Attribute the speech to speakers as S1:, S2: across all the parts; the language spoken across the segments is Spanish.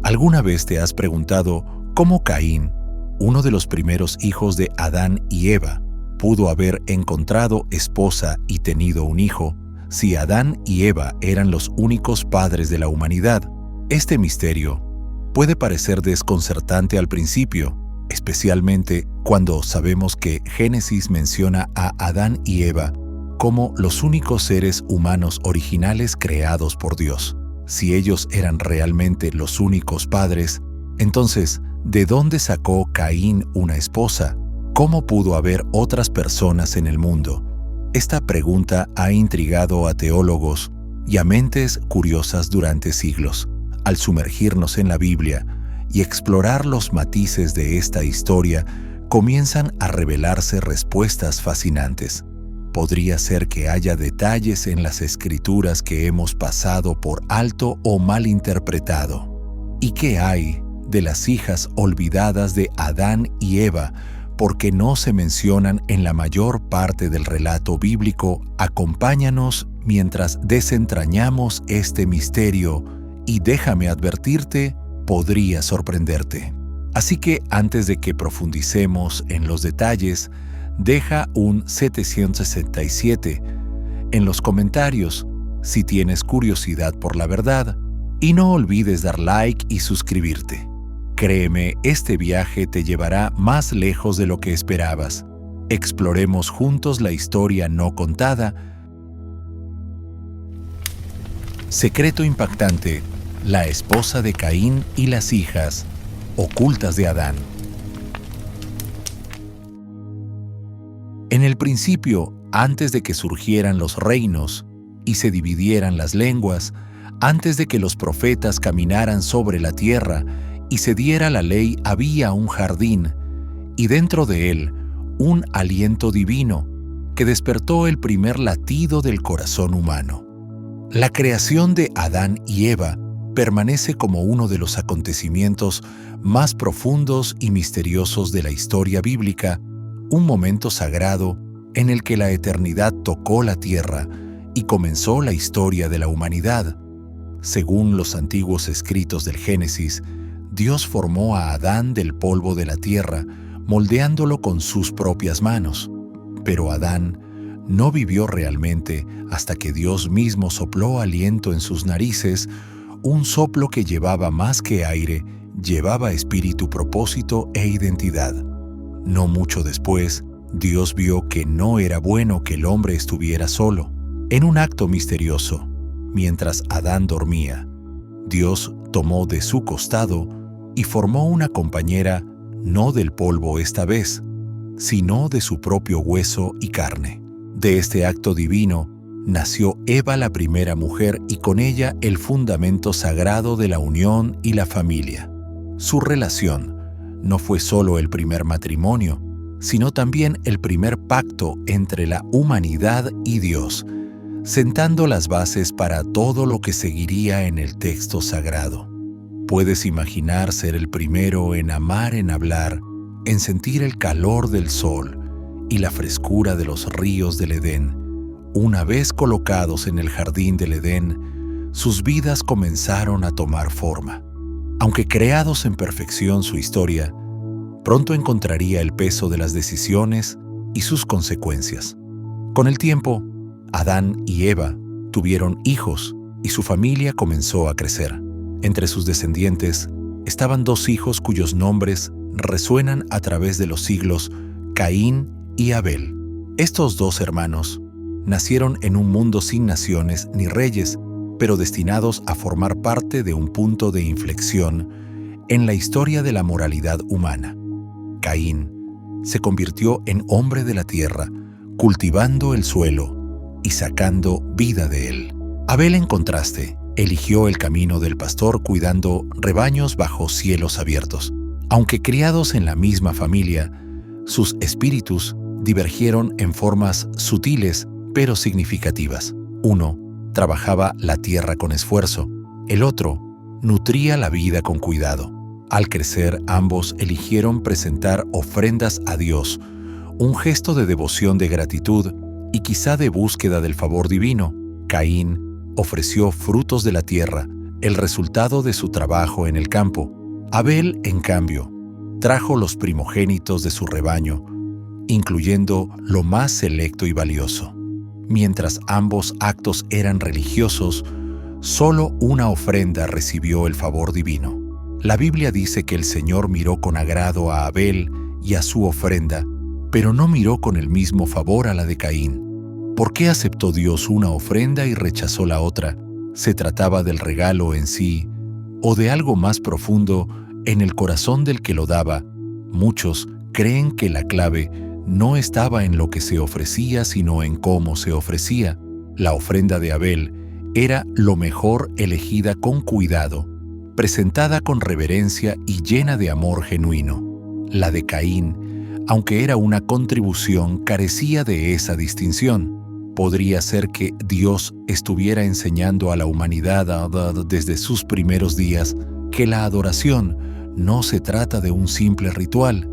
S1: ¿Alguna vez te has preguntado cómo Caín, uno de los primeros hijos de Adán y Eva, pudo haber encontrado esposa y tenido un hijo, si Adán y Eva eran los únicos padres de la humanidad? Este misterio puede parecer desconcertante al principio, especialmente cuando sabemos que Génesis menciona a Adán y Eva como los únicos seres humanos originales creados por Dios. Si ellos eran realmente los únicos padres, entonces, ¿de dónde sacó Caín una esposa? ¿Cómo pudo haber otras personas en el mundo? Esta pregunta ha intrigado a teólogos y a mentes curiosas durante siglos. Al sumergirnos en la Biblia y explorar los matices de esta historia, comienzan a revelarse respuestas fascinantes. Podría ser que haya detalles en las Escrituras que hemos pasado por alto o malinterpretado. ¿Y qué hay de las hijas olvidadas de Adán y Eva porque no se mencionan en la mayor parte del relato bíblico? Acompáñanos mientras desentrañamos este misterio y déjame advertirte, podría sorprenderte. Así que antes de que profundicemos en los detalles, deja un 767 en los comentarios si tienes curiosidad por la verdad y no olvides dar like y suscribirte. Créeme, este viaje te llevará más lejos de lo que esperabas. Exploremos juntos la historia no contada. Secreto impactante: la esposa de Caín y las hijas ocultas de Adán. En el principio, antes de que surgieran los reinos y se dividieran las lenguas, antes de que los profetas caminaran sobre la tierra y se diera la ley, había un jardín, y dentro de él un aliento divino que despertó el primer latido del corazón humano. La creación de Adán y Eva permanece como uno de los acontecimientos más profundos y misteriosos de la historia bíblica, un momento sagrado en el que la eternidad tocó la tierra y comenzó la historia de la humanidad. Según los antiguos escritos del Génesis, Dios formó a Adán del polvo de la tierra, moldeándolo con sus propias manos. Pero Adán no vivió realmente hasta que Dios mismo sopló aliento en sus narices, un soplo que llevaba más que aire, llevaba espíritu, propósito e identidad. No mucho después, Dios vio que no era bueno que el hombre estuviera solo. En un acto misterioso, mientras Adán dormía, Dios tomó de su costado y formó una compañera, no del polvo esta vez, sino de su propio hueso y carne. De este acto divino nació Eva, la primera mujer, y con ella el fundamento sagrado de la unión y la familia. Su relación no fue solo el primer matrimonio, sino también el primer pacto entre la humanidad y Dios, sentando las bases para todo lo que seguiría en el texto sagrado. Puedes imaginar ser el primero en amar, en hablar, en sentir el calor del sol y la frescura de los ríos del Edén. Una vez colocados en el jardín del Edén, sus vidas comenzaron a tomar forma. Aunque creados en perfección, su historia pronto encontraría el peso de las decisiones y sus consecuencias. Con el tiempo, Adán y Eva tuvieron hijos y su familia comenzó a crecer. Entre sus descendientes estaban dos hijos cuyos nombres resuenan a través de los siglos: Caín y Abel. Estos dos hermanos nacieron en un mundo sin naciones ni reyes, pero destinados a formar parte de un punto de inflexión en la historia de la moralidad humana. Caín se convirtió en hombre de la tierra, cultivando el suelo y sacando vida de él. Abel, en contraste, eligió el camino del pastor, cuidando rebaños bajo cielos abiertos. Aunque criados en la misma familia, sus espíritus divergieron en formas sutiles pero significativas. Uno trabajaba la tierra con esfuerzo, el otro nutría la vida con cuidado. Al crecer, ambos eligieron presentar ofrendas a Dios, un gesto de devoción, de gratitud y quizá de búsqueda del favor divino. Caín ofreció frutos de la tierra, el resultado de su trabajo en el campo. Abel, en cambio, trajo los primogénitos de su rebaño, incluyendo lo más selecto y valioso. Mientras ambos actos eran religiosos, solo una ofrenda recibió el favor divino. La Biblia dice que el Señor miró con agrado a Abel y a su ofrenda, pero no miró con el mismo favor a la de Caín. ¿Por qué aceptó Dios una ofrenda y rechazó la otra? ¿Se trataba del regalo en sí o de algo más profundo en el corazón del que lo daba? Muchos creen que la clave no estaba en lo que se ofrecía, sino en cómo se ofrecía. La ofrenda de Abel era lo mejor, elegida con cuidado, presentada con reverencia y llena de amor genuino. La de Caín, aunque era una contribución, carecía de esa distinción. Podría ser que Dios estuviera enseñando a la humanidad desde sus primeros días que la adoración no se trata de un simple ritual,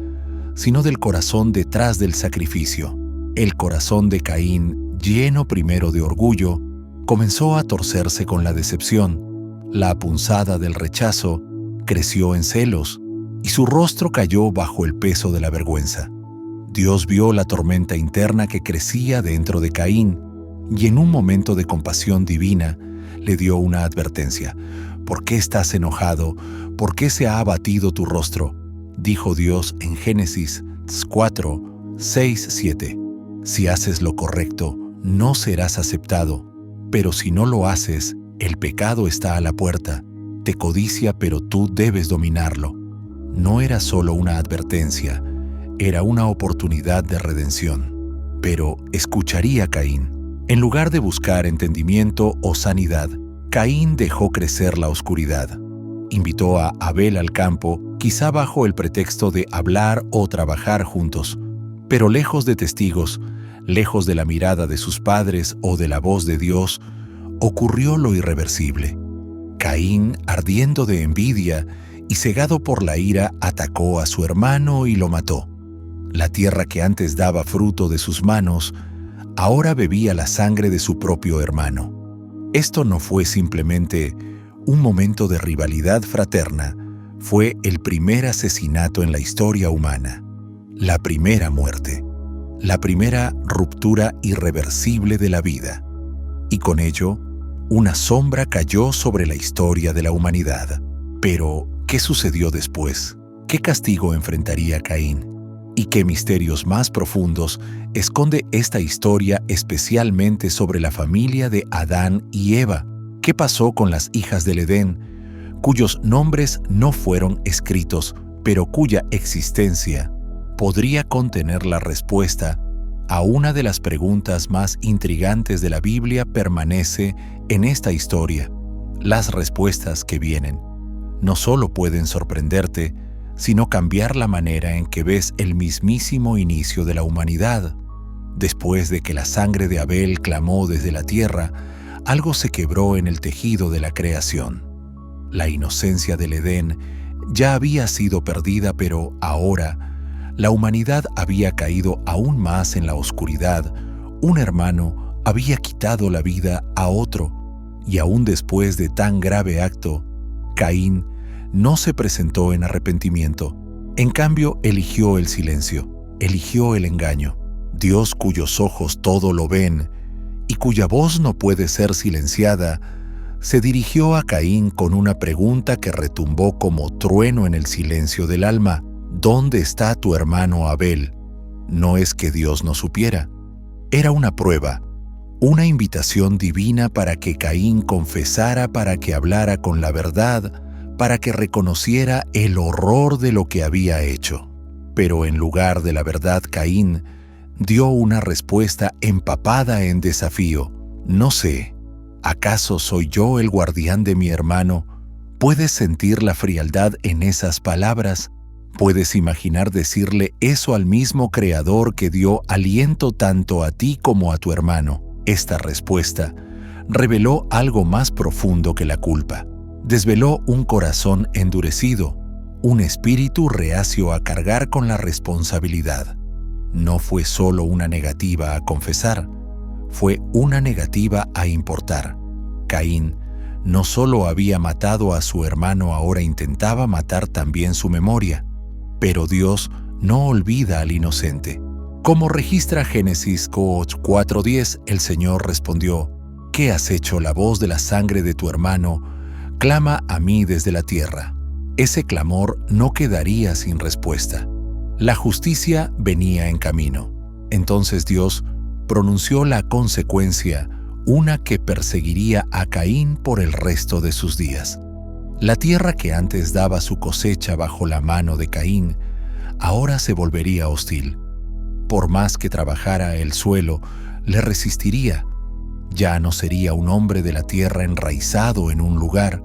S1: sino del corazón detrás del sacrificio. El corazón de Caín, lleno primero de orgullo, comenzó a torcerse con la decepción. La punzada del rechazo creció en celos y su rostro cayó bajo el peso de la vergüenza. Dios vio la tormenta interna que crecía dentro de Caín y en un momento de compasión divina le dio una advertencia. ¿Por qué estás enojado? ¿Por qué se ha abatido tu rostro? Dijo Dios en Génesis 4, 6, 7. Si haces lo correcto, no serás aceptado, pero si no lo haces, el pecado está a la puerta. Te codicia, pero tú debes dominarlo. No era solo una advertencia, era una oportunidad de redención. Pero escucharía Caín. En lugar de buscar entendimiento o sanidad, Caín dejó crecer la oscuridad. Invitó a Abel al campo, quizá bajo el pretexto de hablar o trabajar juntos, pero lejos de testigos, lejos de la mirada de sus padres o de la voz de Dios, ocurrió lo irreversible. Caín, ardiendo de envidia y cegado por la ira, atacó a su hermano y lo mató. La tierra que antes daba fruto de sus manos, ahora bebía la sangre de su propio hermano. Esto no fue simplemente un momento de rivalidad fraterna, fue el primer asesinato en la historia humana, la primera muerte, la primera ruptura irreversible de la vida. Y con ello, una sombra cayó sobre la historia de la humanidad. Pero, ¿qué sucedió después? ¿Qué castigo enfrentaría Caín? ¿Y qué misterios más profundos esconde esta historia, especialmente sobre la familia de Adán y Eva? ¿Qué pasó con las hijas del Edén, cuyos nombres no fueron escritos, pero cuya existencia podría contener la respuesta a una de las preguntas más intrigantes de la Biblia? Permanece en esta historia. Las respuestas que vienen no solo pueden sorprenderte, sino cambiar la manera en que ves el mismísimo inicio de la humanidad. Después de que la sangre de Abel clamó desde la tierra, algo se quebró en el tejido de la creación. La inocencia del Edén ya había sido perdida, pero ahora la humanidad había caído aún más en la oscuridad. Un hermano había quitado la vida a otro, y aún después de tan grave acto, Caín no se presentó en arrepentimiento. En cambio, eligió el silencio, eligió el engaño. Dios, cuyos ojos todo lo ven y cuya voz no puede ser silenciada, se dirigió a Caín con una pregunta que retumbó como trueno en el silencio del alma. ¿Dónde está tu hermano Abel? No es que Dios no supiera. Era una prueba, una invitación divina para que Caín confesara, para que hablara con la verdad, para que reconociera el horror de lo que había hecho. Pero en lugar de la verdad, Caín dio una respuesta empapada en desafío. No sé, ¿acaso soy yo el guardián de mi hermano? ¿Puedes sentir la frialdad en esas palabras? ¿Puedes imaginar decirle eso al mismo Creador que dio aliento tanto a ti como a tu hermano? Esta respuesta reveló algo más profundo que la culpa. Desveló un corazón endurecido, un espíritu reacio a cargar con la responsabilidad. No fue solo una negativa a confesar, fue una negativa a importar. Caín no solo había matado a su hermano, ahora intentaba matar también su memoria. Pero Dios no olvida al inocente. Como registra Génesis 4:10, el Señor respondió: ¿Qué has hecho? La voz de la sangre de tu hermano clama a mí desde la tierra. Ese clamor no quedaría sin respuesta. La justicia venía en camino. Entonces Dios pronunció la consecuencia, una que perseguiría a Caín por el resto de sus días. La tierra que antes daba su cosecha bajo la mano de Caín, ahora se volvería hostil. Por más que trabajara el suelo, le resistiría. Ya no sería un hombre de la tierra enraizado en un lugar.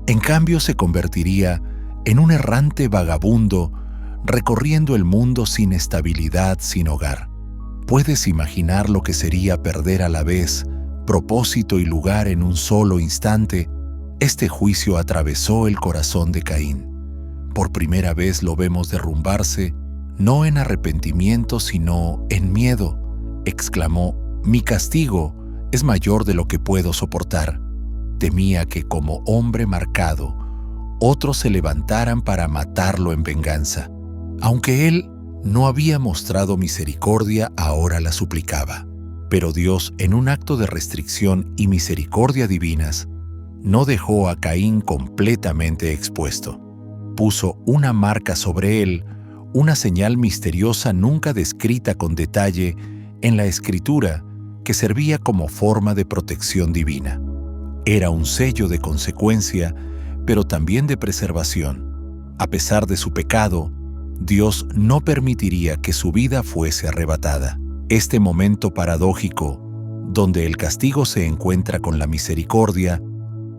S1: En cambio, se convertiría en un errante vagabundo, recorriendo el mundo sin estabilidad, sin hogar. ¿Puedes imaginar lo que sería perder a la vez propósito y lugar en un solo instante? Este juicio atravesó el corazón de Caín. Por primera vez lo vemos derrumbarse, no en arrepentimiento, sino en miedo. Exclamó: «Mi castigo es mayor de lo que puedo soportar». Temía que, como hombre marcado, otros se levantaran para matarlo en venganza. Aunque él no había mostrado misericordia, ahora la suplicaba. Pero Dios, en un acto de restricción y misericordia divinas, no dejó a Caín completamente expuesto. Puso una marca sobre él, una señal misteriosa nunca descrita con detalle en la Escritura, que servía como forma de protección divina. Era un sello de consecuencia, pero también de preservación. A pesar de su pecado, Dios no permitiría que su vida fuese arrebatada. Este momento paradójico, donde el castigo se encuentra con la misericordia,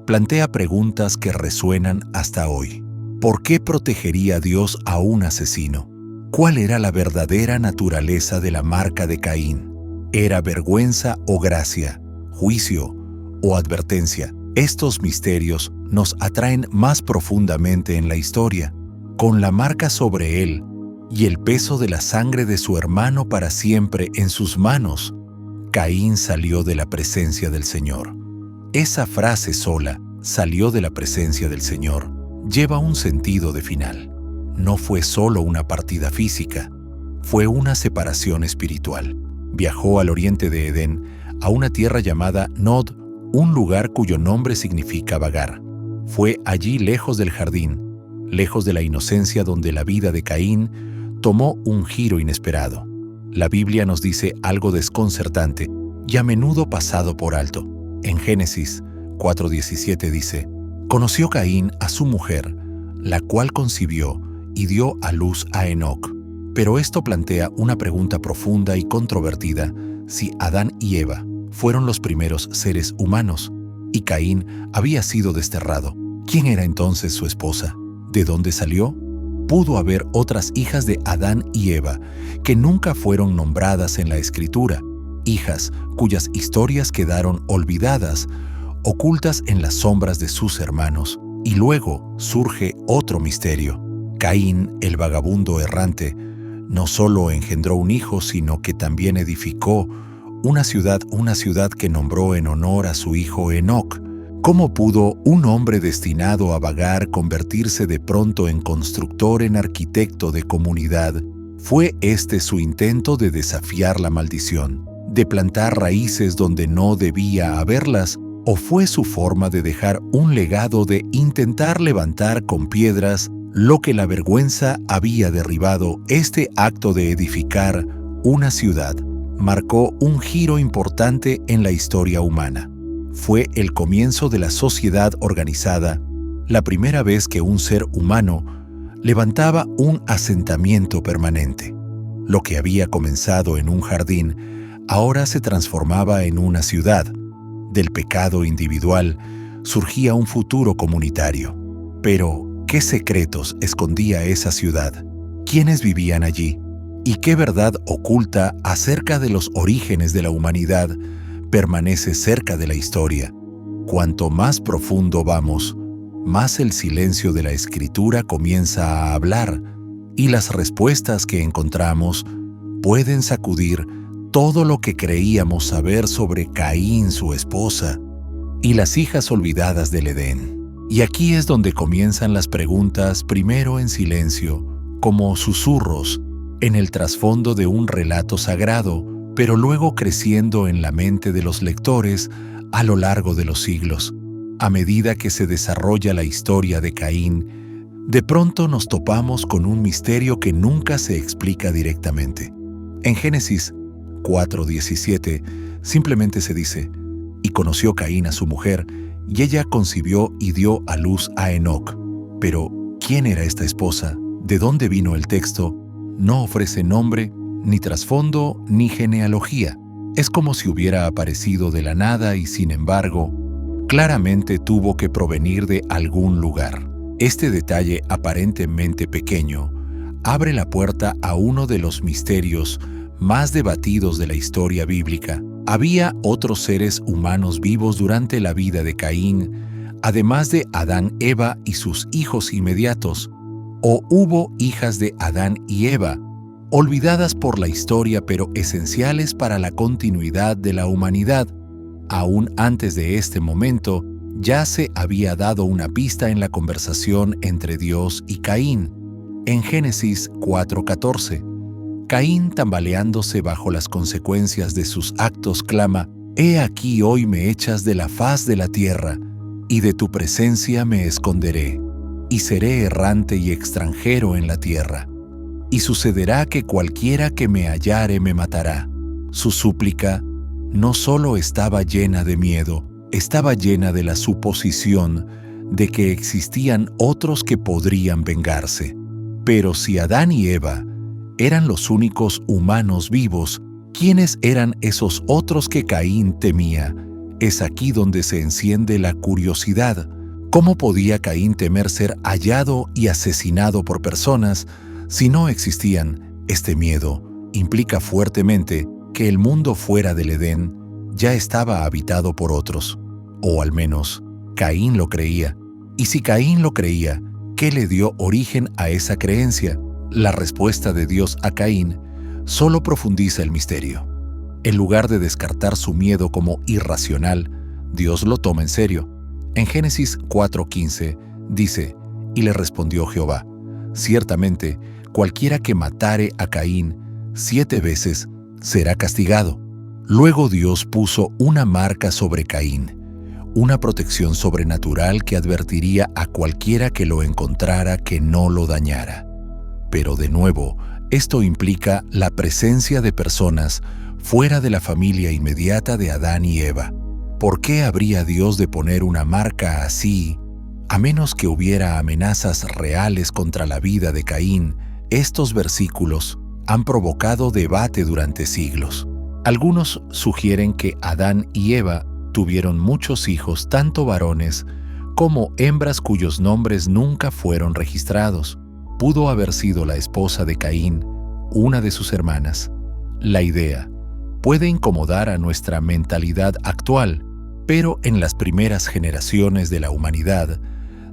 S1: plantea preguntas que resuenan hasta hoy. ¿Por qué protegería Dios a un asesino? ¿Cuál era la verdadera naturaleza de la marca de Caín? ¿Era vergüenza o gracia, juicio o advertencia? Estos misterios nos atraen más profundamente en la historia. Con la marca sobre él y el peso de la sangre de su hermano para siempre en sus manos, Caín salió de la presencia del Señor. Esa frase sola, salió de la presencia del Señor, lleva un sentido de final. No fue solo una partida física, fue una separación espiritual. Viajó al oriente de Edén, a una tierra llamada Nod, un lugar cuyo nombre significa vagar. Fue allí, lejos del jardín, lejos de la inocencia, donde la vida de Caín tomó un giro inesperado. La Biblia nos dice algo desconcertante y a menudo pasado por alto. En Génesis 4:17 dice: «Conoció Caín a su mujer, la cual concibió y dio a luz a Enoc». Pero esto plantea una pregunta profunda y controvertida: si Adán y Eva fueron los primeros seres humanos y Caín había sido desterrado, ¿quién era entonces su esposa? ¿De dónde salió? Pudo haber otras hijas de Adán y Eva que nunca fueron nombradas en la Escritura, hijas cuyas historias quedaron olvidadas, ocultas en las sombras de sus hermanos. Y luego surge otro misterio. Caín, el vagabundo errante, no solo engendró un hijo, sino que también edificó una ciudad que nombró en honor a su hijo Enoc. ¿Cómo pudo un hombre destinado a vagar convertirse de pronto en constructor, en arquitecto de comunidad? ¿Fue este su intento de desafiar la maldición, de plantar raíces donde no debía haberlas? ¿O fue su forma de dejar un legado, de intentar levantar con piedras lo que la vergüenza había derribado? Este acto de edificar una ciudad marcó un giro importante en la historia humana. Fue el comienzo de la sociedad organizada, la primera vez que un ser humano levantaba un asentamiento permanente. Lo que había comenzado en un jardín ahora se transformaba en una ciudad. Del pecado individual surgía un futuro comunitario. Pero, ¿qué secretos escondía esa ciudad? ¿Quiénes vivían allí? ¿Y qué verdad oculta acerca de los orígenes de la humanidad permanece cerca de la historia? Cuanto más profundo vamos, más el silencio de la Escritura comienza a hablar, y las respuestas que encontramos pueden sacudir todo lo que creíamos saber sobre Caín, su esposa, y las hijas olvidadas del Edén. Y aquí es donde comienzan las preguntas, primero en silencio, como susurros, en el trasfondo de un relato sagrado, pero luego creciendo en la mente de los lectores a lo largo de los siglos. A medida que se desarrolla la historia de Caín, de pronto nos topamos con un misterio que nunca se explica directamente. En Génesis 4:17 simplemente se dice: «Y conoció Caín a su mujer, y ella concibió y dio a luz a Enoc». Pero, ¿quién era esta esposa? ¿De dónde vino el texto? No ofrece nombre, ni trasfondo, ni genealogía. Es como si hubiera aparecido de la nada y, sin embargo, claramente tuvo que provenir de algún lugar. Este detalle aparentemente pequeño abre la puerta a uno de los misterios más debatidos de la historia bíblica. ¿Había otros seres humanos vivos durante la vida de Caín, además de Adán, Eva y sus hijos inmediatos? ¿O hubo hijas de Adán y Eva, olvidadas por la historia pero esenciales para la continuidad de la humanidad? Aún antes de este momento, ya se había dado una pista en la conversación entre Dios y Caín. En Génesis 4:14, Caín, tambaleándose bajo las consecuencias de sus actos, clama: «He aquí hoy me echas de la faz de la tierra, y de tu presencia me esconderé, y seré errante y extranjero en la tierra. Y sucederá que cualquiera que me hallare me matará». Su súplica no solo estaba llena de miedo, estaba llena de la suposición de que existían otros que podrían vengarse. Pero si Adán y Eva eran los únicos humanos vivos, ¿quiénes eran esos otros que Caín temía? Es aquí donde se enciende la curiosidad. ¿Cómo podía Caín temer ser hallado y asesinado por personas si no existían? Este miedo implica fuertemente que el mundo fuera del Edén ya estaba habitado por otros. O al menos, Caín lo creía. Y si Caín lo creía, ¿qué le dio origen a esa creencia? La respuesta de Dios a Caín solo profundiza el misterio. En lugar de descartar su miedo como irracional, Dios lo toma en serio. En Génesis 4:15 dice: «Y le respondió Jehová: ciertamente, cualquiera que matare a Caín 7 veces será castigado». Luego Dios puso una marca sobre Caín, una protección sobrenatural que advertiría a cualquiera que lo encontrara que no lo dañara. Pero de nuevo, esto implica la presencia de personas fuera de la familia inmediata de Adán y Eva. ¿Por qué habría Dios de poner una marca así? A menos que hubiera amenazas reales contra la vida de Caín, estos versículos han provocado debate durante siglos. Algunos sugieren que Adán y Eva tuvieron muchos hijos, tanto varones como hembras cuyos nombres nunca fueron registrados. Pudo haber sido la esposa de Caín, una de sus hermanas. La idea puede incomodar a nuestra mentalidad actual, pero en las primeras generaciones de la humanidad,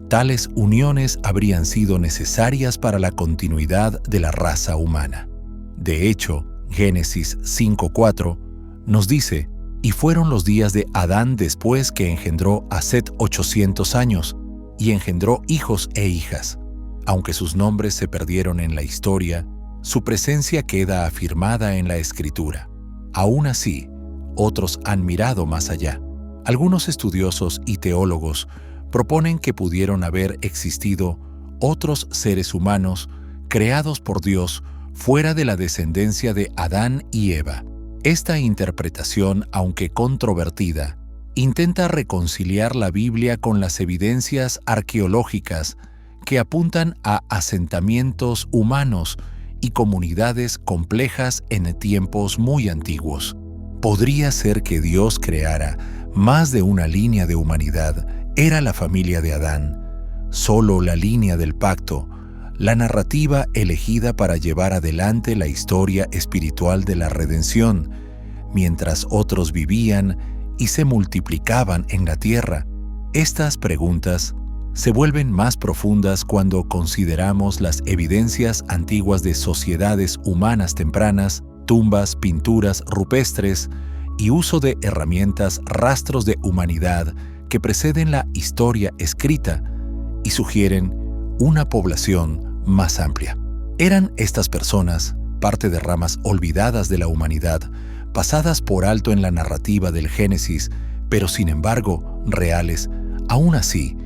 S1: tales uniones habrían sido necesarias para la continuidad de la raza humana. De hecho, Génesis 5:4 nos dice: «Y fueron los días de Adán después que engendró a Set 800 años, y engendró hijos e hijas». Aunque sus nombres se perdieron en la historia, su presencia queda afirmada en la Escritura. Aún así, otros han mirado más allá. Algunos estudiosos y teólogos proponen que pudieron haber existido otros seres humanos creados por Dios fuera de la descendencia de Adán y Eva. Esta interpretación, aunque controvertida, intenta reconciliar la Biblia con las evidencias arqueológicas que apuntan a asentamientos humanos y comunidades complejas en tiempos muy antiguos. Podría ser que Dios creara más de una línea de humanidad. Era la familia de Adán, solo la línea del pacto, la narrativa elegida para llevar adelante la historia espiritual de la redención, mientras otros vivían y se multiplicaban en la tierra. Estas preguntas se vuelven más profundas cuando consideramos las evidencias antiguas de sociedades humanas tempranas, tumbas, pinturas rupestres y uso de herramientas, rastros de humanidad que preceden la historia escrita y sugieren una población más amplia. Eran estas personas parte de ramas olvidadas de la humanidad, pasadas por alto en la narrativa del Génesis, pero sin embargo reales. Aún así,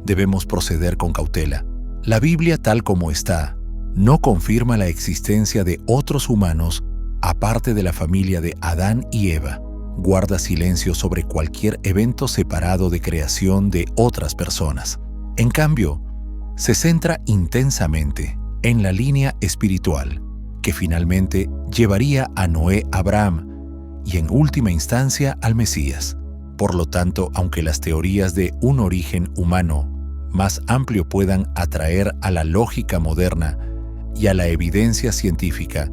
S1: debemos proceder con cautela. La Biblia, tal como está, no confirma la existencia de otros humanos aparte de la familia de Adán y Eva. Guarda silencio sobre cualquier evento separado de creación de otras personas. En cambio, se centra intensamente en la línea espiritual, que finalmente llevaría a Noé, Abraham y en última instancia al Mesías. Por lo tanto, aunque las teorías de un origen humano más amplio puedan atraer a la lógica moderna y a la evidencia científica,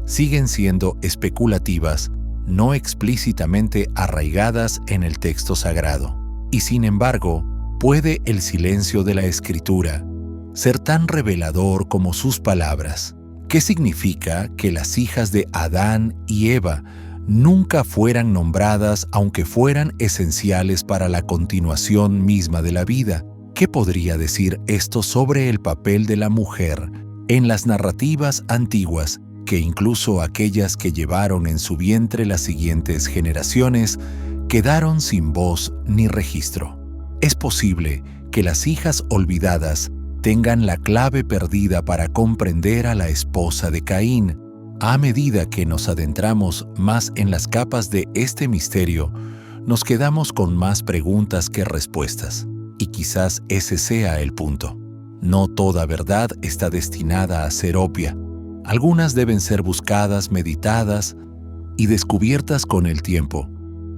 S1: siguen siendo especulativas, no explícitamente arraigadas en el texto sagrado. Y sin embargo, ¿puede el silencio de la Escritura ser tan revelador como sus palabras? ¿Qué significa que las hijas de Adán y Eva nunca fueran nombradas aunque fueran esenciales para la continuación misma de la vida? ¿Qué podría decir esto sobre el papel de la mujer en las narrativas antiguas, que incluso aquellas que llevaron en su vientre las siguientes generaciones quedaron sin voz ni registro? Es posible que las hijas olvidadas tengan la clave perdida para comprender a la esposa de Caín. A medida que nos adentramos más en las capas de este misterio, nos quedamos con más preguntas que respuestas. Y quizás ese sea el punto. No toda verdad está destinada a ser obvia. Algunas deben ser buscadas, meditadas y descubiertas con el tiempo.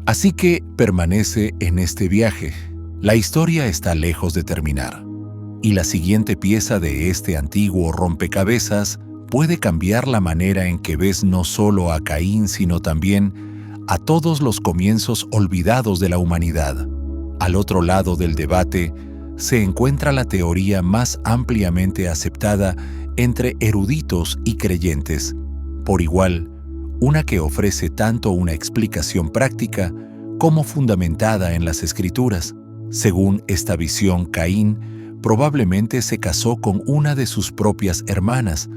S1: Así que permanece en este viaje. La historia está lejos de terminar. Y la siguiente pieza de este antiguo rompecabezas puede cambiar la manera en que ves no solo a Caín, sino también a todos los comienzos olvidados de la humanidad. Al otro lado del debate se encuentra la teoría más ampliamente aceptada entre eruditos y creyentes, por igual, una que ofrece tanto una explicación práctica como fundamentada en las Escrituras. Según esta visión, Caín probablemente se casó con una de sus propias hermanas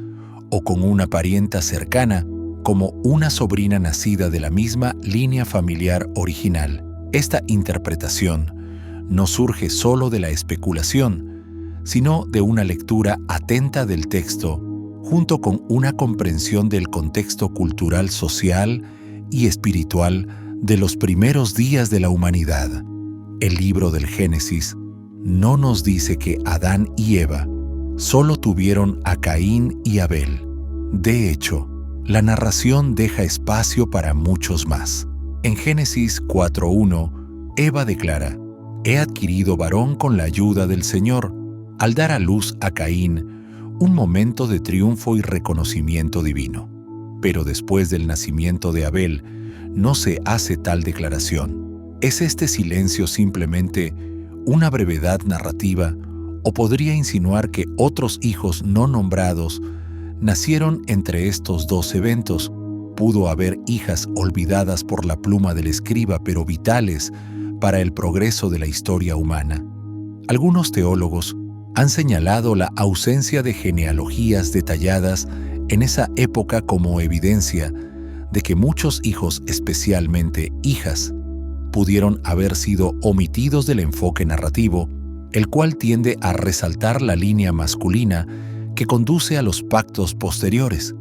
S1: o con una parienta cercana, como una sobrina nacida de la misma línea familiar original. Esta interpretación no surge solo de la especulación, sino de una lectura atenta del texto, junto con una comprensión del contexto cultural, social y espiritual de los primeros días de la humanidad. El libro del Génesis no nos dice que Adán y Eva solo tuvieron a Caín y Abel. De hecho, la narración deja espacio para muchos más. En Génesis 4:1, Eva declara: «He adquirido varón con la ayuda del Señor», al dar a luz a Caín, un momento de triunfo y reconocimiento divino. Pero después del nacimiento de Abel, no se hace tal declaración. ¿Es este silencio simplemente una brevedad narrativa, o podría insinuar que otros hijos no nombrados nacieron entre estos dos eventos? Pudo haber hijas olvidadas por la pluma del escriba, pero vitales para el progreso de la historia humana. Algunos teólogos han señalado la ausencia de genealogías detalladas en esa época como evidencia de que muchos hijos, especialmente hijas, pudieron haber sido omitidos del enfoque narrativo, el cual tiende a resaltar la línea masculina que conduce a los pactos posteriores.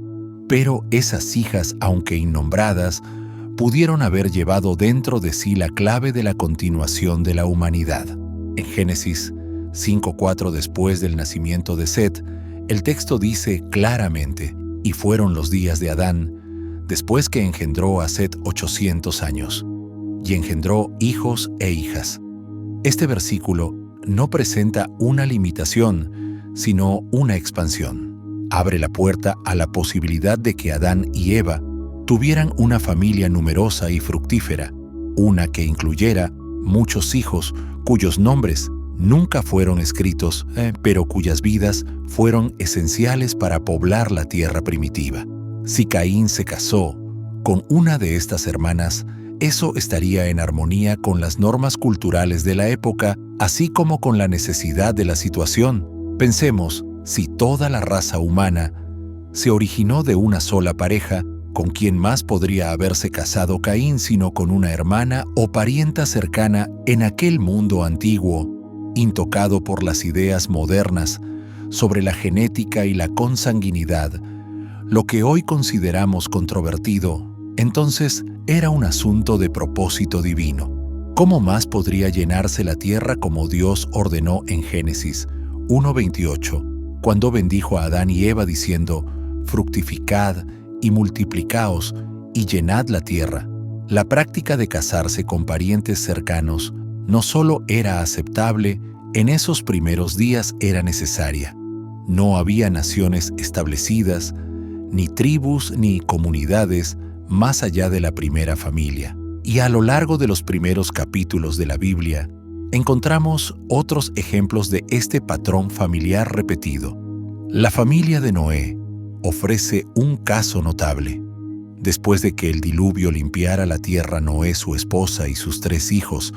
S1: Pero esas hijas, aunque innombradas, pudieron haber llevado dentro de sí la clave de la continuación de la humanidad. En Génesis 5:4, después del nacimiento de Set, el texto dice claramente: «Y fueron los días de Adán, después que engendró a Set 800 años, y engendró hijos e hijas». Este versículo no presenta una limitación, sino una expansión. Abre la puerta a la posibilidad de que Adán y Eva tuvieran una familia numerosa y fructífera, una que incluyera muchos hijos cuyos nombres nunca fueron escritos, pero cuyas vidas fueron esenciales para poblar la tierra primitiva. Si Caín se casó con una de estas hermanas, Eso estaría en armonía con las normas culturales de la época, así como con la necesidad de la situación. Pensemos, si toda la raza humana se originó de una sola pareja, ¿con quién más podría haberse casado Caín sino con una hermana o parienta cercana en aquel mundo antiguo, intocado por las ideas modernas sobre la genética y la consanguinidad? Lo que hoy consideramos controvertido, entonces era un asunto de propósito divino. ¿Cómo más podría llenarse la tierra como Dios ordenó en Génesis 1:28, cuando bendijo a Adán y Eva diciendo: fructificad y multiplicaos y llenad la tierra? La práctica de casarse con parientes cercanos no solo era aceptable, en esos primeros días era necesaria. No había naciones establecidas, ni tribus ni comunidades más allá de la primera familia. Y a lo largo de los primeros capítulos de la Biblia, encontramos otros ejemplos de este patrón familiar repetido. La familia de Noé ofrece un caso notable. Después de que el diluvio limpiara la tierra, Noé, su esposa y sus 3 hijos,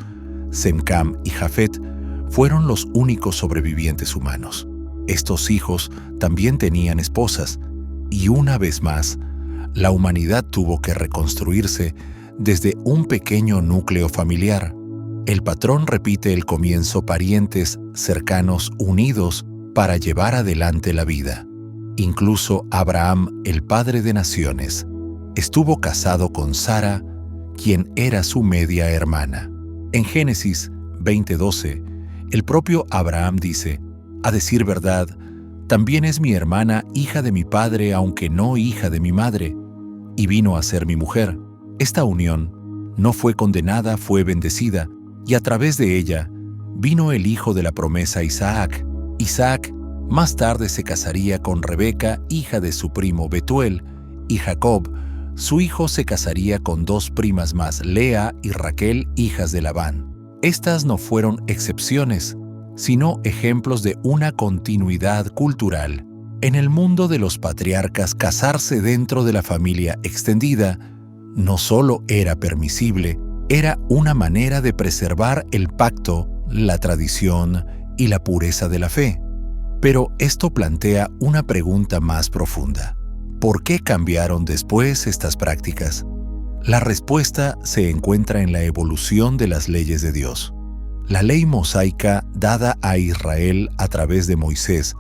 S1: Sem, Cam y Jafet, fueron los únicos sobrevivientes humanos. Estos hijos también tenían esposas, y una vez más, la humanidad tuvo que reconstruirse desde un pequeño núcleo familiar. El patrón repite el comienzo: parientes cercanos unidos para llevar adelante la vida. Incluso Abraham, el padre de naciones, estuvo casado con Sara, quien era su media hermana. En Génesis 20:12, el propio Abraham dice: a decir verdad, también es mi hermana, hija de mi padre, aunque no hija de mi madre, y vino a ser mi mujer. Esta unión no fue condenada, fue bendecida, y a través de ella vino el hijo de la promesa, Isaac. Isaac más tarde se casaría con Rebeca, hija de su primo Betuel, y Jacob, su hijo, se casaría con 2 primas más, Lea y Raquel, hijas de Labán. Estas no fueron excepciones, sino ejemplos de una continuidad cultural. En el mundo de los patriarcas, casarse dentro de la familia extendida no solo era permisible, era una manera de preservar el pacto, la tradición y la pureza de la fe. Pero esto plantea una pregunta más profunda. ¿Por qué cambiaron después estas prácticas? La respuesta se encuentra en la evolución de las leyes de Dios. La ley mosaica dada a Israel a través de Moisés,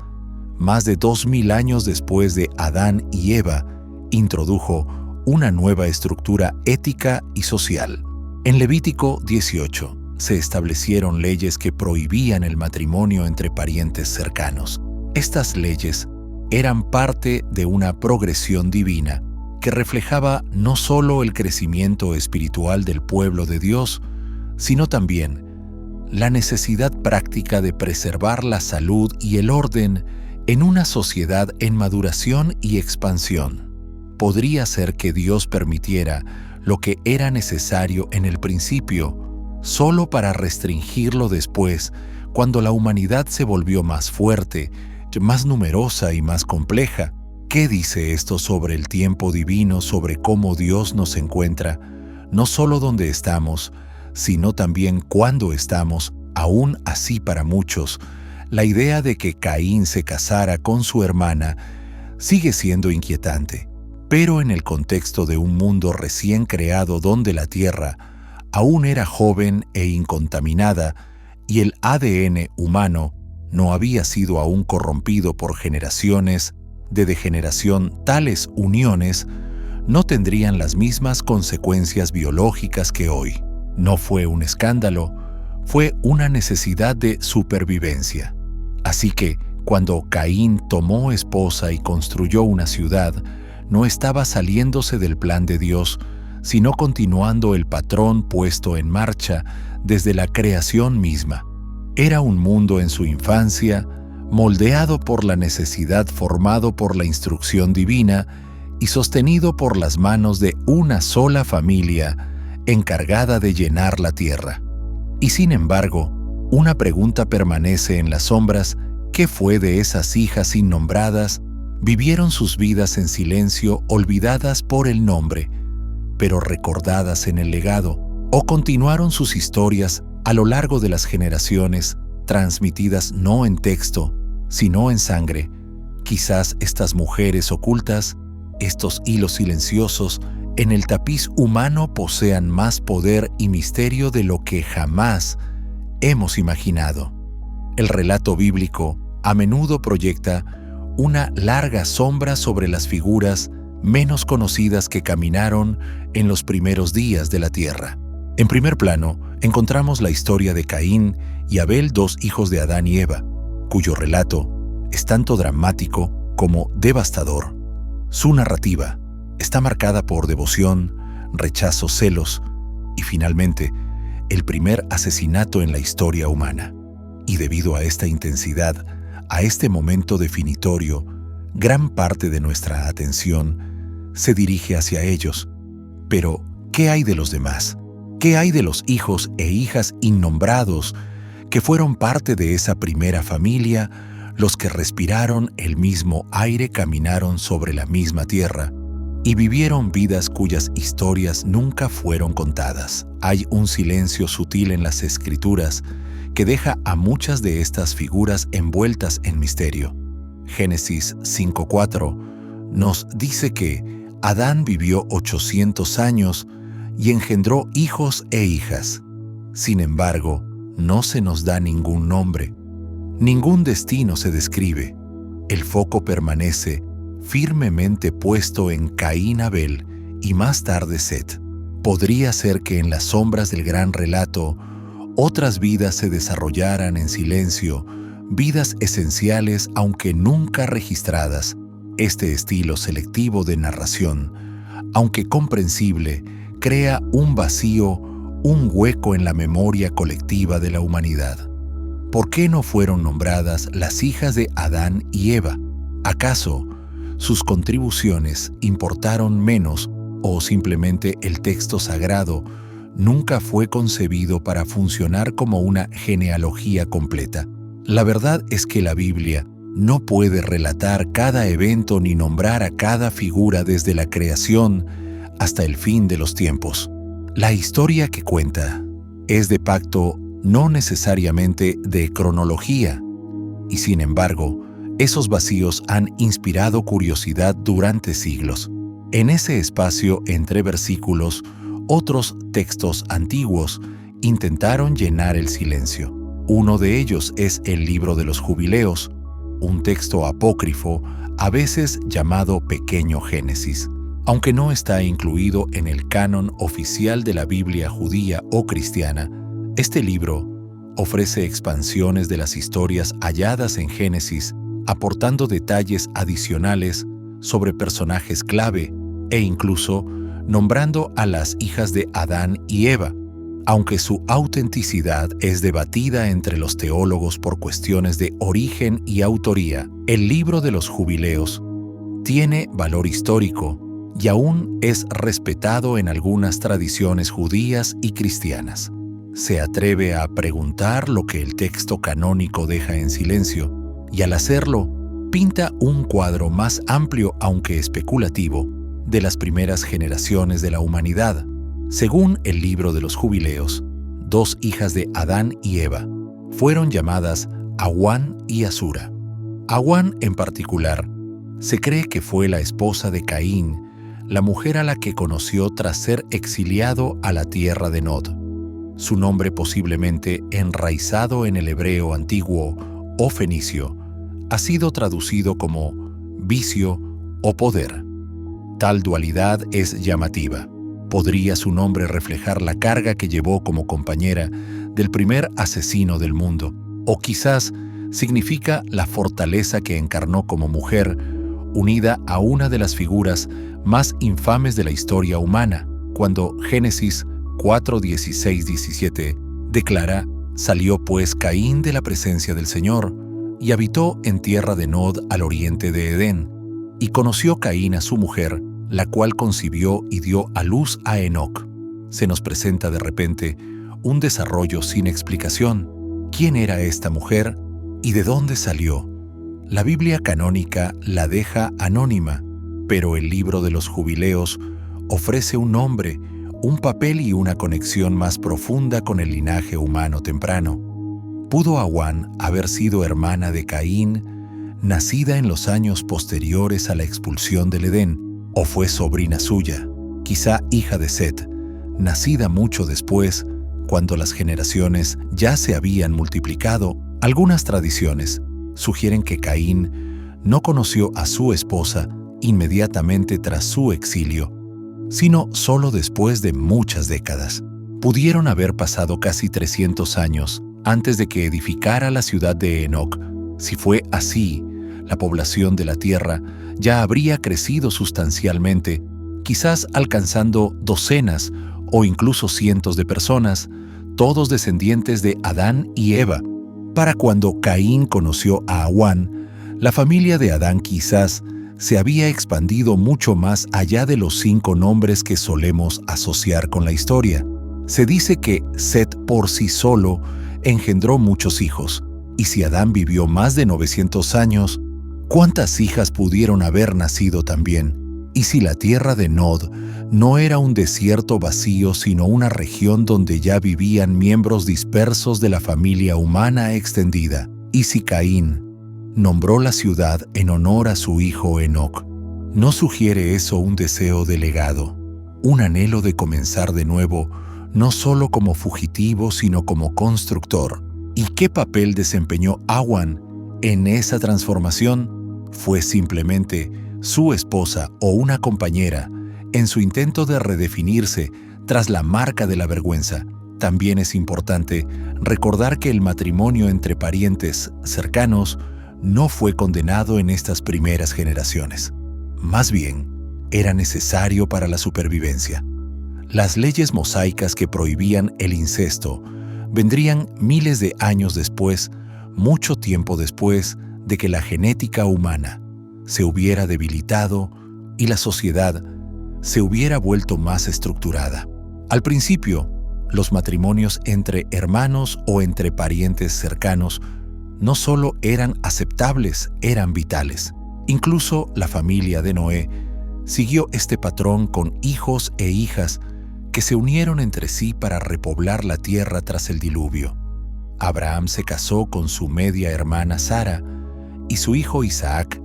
S1: más de 2000 años después de Adán y Eva, introdujo una nueva estructura ética y social. En Levítico 18 se establecieron leyes que prohibían el matrimonio entre parientes cercanos. Estas leyes eran parte de una progresión divina que reflejaba no solo el crecimiento espiritual del pueblo de Dios, sino también la necesidad práctica de preservar la salud y el orden en una sociedad en maduración y expansión. Podría ser que Dios permitiera lo que era necesario en el principio, solo para restringirlo después, cuando la humanidad se volvió más fuerte, más numerosa y más compleja. ¿Qué dice esto sobre el tiempo divino, sobre cómo Dios nos encuentra, no solo donde estamos, sino también cuando estamos? Aún así, para muchos, la idea de que Caín se casara con su hermana sigue siendo inquietante. Pero en el contexto de un mundo recién creado donde la tierra aún era joven e incontaminada y el ADN humano no había sido aún corrompido por generaciones de degeneración, tales uniones no tendrían las mismas consecuencias biológicas que hoy. No fue un escándalo, fue una necesidad de supervivencia. Así que, cuando Caín tomó esposa y construyó una ciudad, no estaba saliéndose del plan de Dios, sino continuando el patrón puesto en marcha desde la creación misma. Era un mundo en su infancia, moldeado por la necesidad, formado por la instrucción divina y sostenido por las manos de una sola familia encargada de llenar la tierra. Y sin embargo, una pregunta permanece en las sombras: ¿qué fue de esas hijas innombradas? Vivieron sus vidas en silencio, olvidadas por el nombre, pero recordadas en el legado, o continuaron sus historias a lo largo de las generaciones, transmitidas no en texto, sino en sangre. Quizás estas mujeres ocultas, estos hilos silenciosos, en el tapiz humano posean más poder y misterio de lo que jamás hemos imaginado. El relato bíblico a menudo proyecta una larga sombra sobre las figuras menos conocidas que caminaron en los primeros días de la tierra. En primer plano, encontramos la historia de Caín y Abel, dos hijos de Adán y Eva, cuyo relato es tanto dramático como devastador. Su narrativa está marcada por devoción, rechazo, celos y, finalmente, el primer asesinato en la historia humana. Y debido a esta intensidad, a este momento definitorio, gran parte de nuestra atención se dirige hacia ellos. Pero, ¿qué hay de los demás? ¿Qué hay de los hijos e hijas innombrados que fueron parte de esa primera familia, los que respiraron el mismo aire, caminaron sobre la misma tierra y vivieron vidas cuyas historias nunca fueron contadas? Hay un silencio sutil en las Escrituras que deja a muchas de estas figuras envueltas en misterio. Génesis 5:4 nos dice que Adán vivió 800 años y engendró hijos e hijas. Sin embargo, no se nos da ningún nombre, ningún destino se describe. El foco permanece firmemente puesto en Caín, Abel y más tarde Set. Podría ser que en las sombras del gran relato otras vidas se desarrollaran en silencio, vidas esenciales aunque nunca registradas. Este estilo selectivo de narración, aunque comprensible, crea un vacío, un hueco en la memoria colectiva de la humanidad. ¿Por qué no fueron nombradas las hijas de Adán y Eva? ¿Acaso sus contribuciones importaron menos o simplemente el texto sagrado nunca fue concebido para funcionar como una genealogía completa? La verdad es que la Biblia no puede relatar cada evento ni nombrar a cada figura desde la creación hasta el fin de los tiempos. La historia que cuenta es de pacto, no necesariamente de cronología, y sin embargo, esos vacíos han inspirado curiosidad durante siglos. En ese espacio entre versículos, otros textos antiguos intentaron llenar el silencio. Uno de ellos es el Libro de los Jubileos, un texto apócrifo, a veces llamado Pequeño Génesis. Aunque no está incluido en el canon oficial de la Biblia judía o cristiana, este libro ofrece expansiones de las historias halladas en Génesis, aportando detalles adicionales sobre personajes clave e incluso nombrando a las hijas de Adán y Eva. Aunque su autenticidad es debatida entre los teólogos por cuestiones de origen y autoría, el Libro de los Jubileos tiene valor histórico y aún es respetado en algunas tradiciones judías y cristianas. Se atreve a preguntar lo que el texto canónico deja en silencio, y al hacerlo, pinta un cuadro más amplio, aunque especulativo, de las primeras generaciones de la humanidad. Según el Libro de los Jubileos, dos hijas de Adán y Eva fueron llamadas Awan y Asura. Awan, en particular, se cree que fue la esposa de Caín, la mujer a la que conoció tras ser exiliado a la tierra de Nod. Su nombre, posiblemente enraizado en el hebreo antiguo o fenicio, ha sido traducido como vicio o poder. Tal dualidad es llamativa. ¿Podría su nombre reflejar la carga que llevó como compañera del primer asesino del mundo? O quizás significa la fortaleza que encarnó como mujer, unida a una de las figuras más infames de la historia humana, cuando Génesis 4:16-17 declara: «Salió pues Caín de la presencia del Señor, y habitó en tierra de Nod al oriente de Edén, y conoció Caín a su mujer, la cual concibió y dio a luz a Enoc». Se nos presenta de repente un desarrollo sin explicación. ¿Quién era esta mujer y de dónde salió? La Biblia canónica la deja anónima, pero el Libro de los Jubileos ofrece un nombre, un papel y una conexión más profunda con el linaje humano temprano. ¿Pudo Awan haber sido hermana de Caín, nacida en los años posteriores a la expulsión del Edén, o fue sobrina suya, quizá hija de Set, nacida mucho después, cuando las generaciones ya se habían multiplicado? Algunas tradiciones sugieren que Caín no conoció a su esposa inmediatamente tras su exilio, sino solo después de muchas décadas. Pudieron haber pasado casi 300 años antes de que edificara la ciudad de Enoc. Si fue así, la población de la tierra ya habría crecido sustancialmente, quizás alcanzando docenas o incluso cientos de personas, todos descendientes de Adán y Eva. Para cuando Caín conoció a Awan, la familia de Adán quizás se había expandido mucho más allá de los 5 nombres que solemos asociar con la historia. Se dice que Set por sí solo engendró muchos hijos, y si Adán vivió más de 900 años, ¿cuántas hijas pudieron haber nacido también? Y si la tierra de Nod no era un desierto vacío, sino una región donde ya vivían miembros dispersos de la familia humana extendida, y si Caín nombró la ciudad en honor a su hijo Enoc, ¿no sugiere eso un deseo de legado, un anhelo de comenzar de nuevo, no solo como fugitivo, sino como constructor? ¿Y qué papel desempeñó Awan en esa transformación? ¿Fue simplemente su esposa o una compañera en su intento de redefinirse tras la marca de la vergüenza? También es importante recordar que el matrimonio entre parientes cercanos no fue condenado en estas primeras generaciones. Más bien, era necesario para la supervivencia. Las leyes mosaicas que prohibían el incesto vendrían miles de años después, mucho tiempo después de que la genética humana se hubiera debilitado y la sociedad se hubiera vuelto más estructurada. Al principio, los matrimonios entre hermanos o entre parientes cercanos no solo eran aceptables, eran vitales. Incluso la familia de Noé siguió este patrón con hijos e hijas que se unieron entre sí para repoblar la tierra tras el diluvio. Abraham se casó con su media hermana Sara, y su hijo Isaac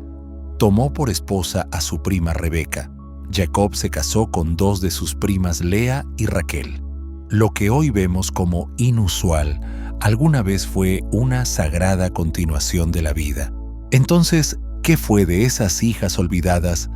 S1: tomó por esposa a su prima Rebeca. Jacob se casó con 2 de sus primas Lea y Raquel. Lo que hoy vemos como inusual alguna vez fue una sagrada continuación de la vida. Entonces, ¿qué fue de esas hijas olvidadas,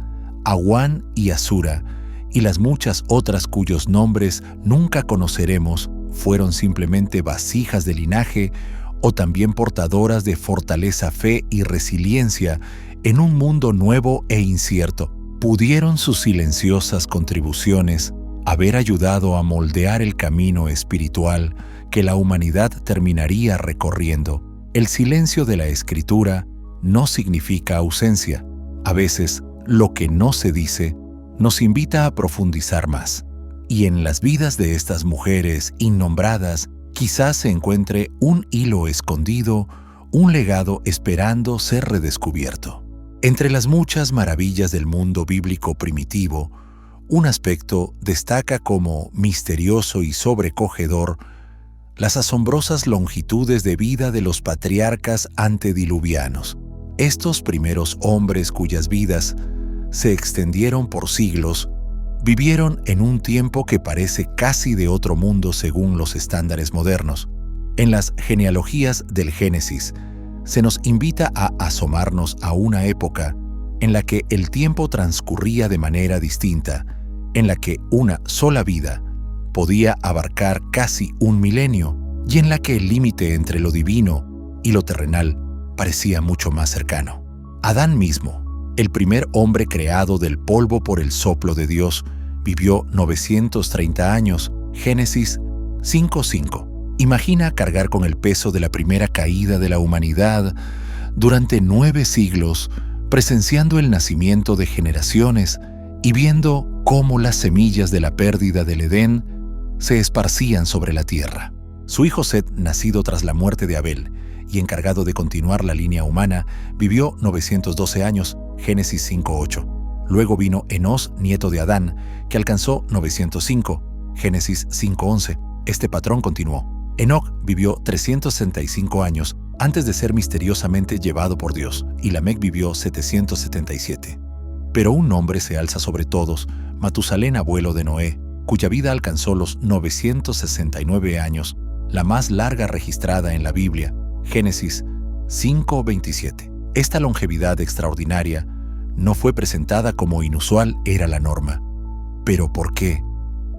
S1: Awan y Asura, y las muchas otras cuyos nombres nunca conoceremos? ¿Fueron simplemente vasijas de linaje o también portadoras de fortaleza, fe y resiliencia en un mundo nuevo e incierto? ¿Pudieron sus silenciosas contribuciones haber ayudado a moldear el camino espiritual que la humanidad terminaría recorriendo? El silencio de la Escritura no significa ausencia. A veces, lo que no se dice nos invita a profundizar más. Y en las vidas de estas mujeres innombradas, quizás se encuentre un hilo escondido, un legado esperando ser redescubierto. Entre las muchas maravillas del mundo bíblico primitivo, un aspecto destaca como misterioso y sobrecogedor: las asombrosas longitudes de vida de los patriarcas antediluvianos. Estos primeros hombres cuyas vidas se extendieron por siglos, vivieron en un tiempo que parece casi de otro mundo según los estándares modernos. En las genealogías del Génesis, se nos invita a asomarnos a una época en la que el tiempo transcurría de manera distinta, en la que una sola vida podía abarcar casi un milenio y en la que el límite entre lo divino y lo terrenal parecía mucho más cercano. Adán mismo, el primer hombre creado del polvo por el soplo de Dios, vivió 930 años, Génesis 5:5. Imagina cargar con el peso de la primera caída de la humanidad durante 9 siglos, presenciando el nacimiento de generaciones y viendo cómo las semillas de la pérdida del Edén se esparcían sobre la tierra. Su hijo Set, nacido tras la muerte de Abel y encargado de continuar la línea humana, vivió 912 años, Génesis 5:8. Luego vino Enós, nieto de Adán, que alcanzó 905. Génesis 5:11. Este patrón continuó. Enoc vivió 365 años antes de ser misteriosamente llevado por Dios, y Lamec vivió 777. Pero un nombre se alza sobre todos, Matusalén, abuelo de Noé, cuya vida alcanzó los 969 años, la más larga registrada en la Biblia, Génesis 5:27. Esta longevidad extraordinaria no fue presentada como inusual, era la norma. ¿Pero por qué?